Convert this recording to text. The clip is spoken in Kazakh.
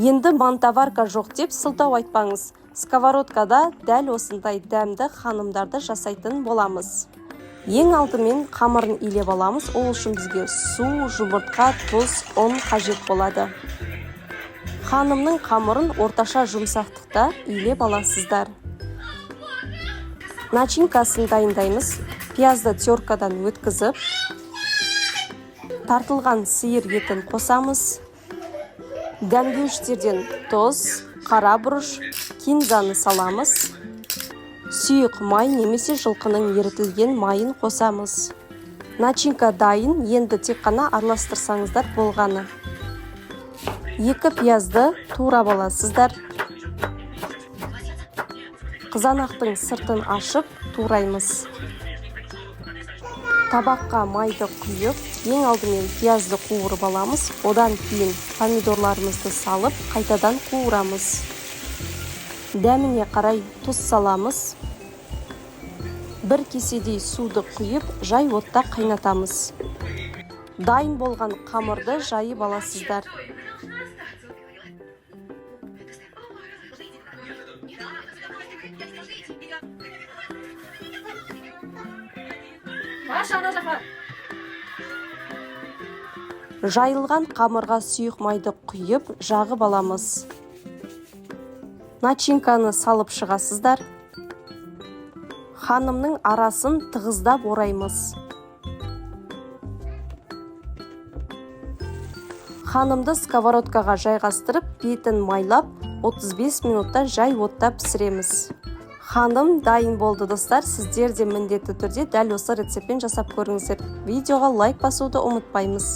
Енді мантаварка жоқ деп сылтау айтпаңыз. Сковородкада дәл осындай дәмді ханымдарды жасайтын боламыз. Ең алдымен қамырын илеп аламыз. Ол үшін бізге су, жұмыртқа, тұз, ұн қажет болады. Ханымның қамырын орташа жұмсақтықта илеп аласыздар. Начинкасын дайындаймыз. Пиязды теркадан өткізіп, тартылған сиыр етін қосамыз. Дәмдеуіштерден тұз, қара бұрыш, кинзаны саламыз. Сұйық май немесе жылқының ерітілген майын қосамыз. Начинка дайын, енді тек қана араластырсаңыздар болғаны. 2 пиязды турап аласыздар. Қызанақтың сыртын ашып тураймыз. Табаққа майды құйып, ең алдымен пиязды қуырып аламыз. Одан кейін помидорларымызды салып, қайтадан қуырамыз. Дәміне қарай тұз саламыз. 1 кеседей суды құйып, жай отта қайнатамыз. Дайын болған қамырды жайып аласыздар. Жайылған қамырға сұйық майды құйып, жағып аламыз. Начинканы салып шығасыздар. Ханымның арасын тығыздап ораймыз. Ханымды сковородкаға жайғастырып, бетін майлап, 35 минутта жай отта пісіреміз. Ханым дайын болды, достар. Сіздер де міндетті түрде дәл осы рецептпен жасап көріңіздер. Видеоға лайк басуды ұмытпаймыз.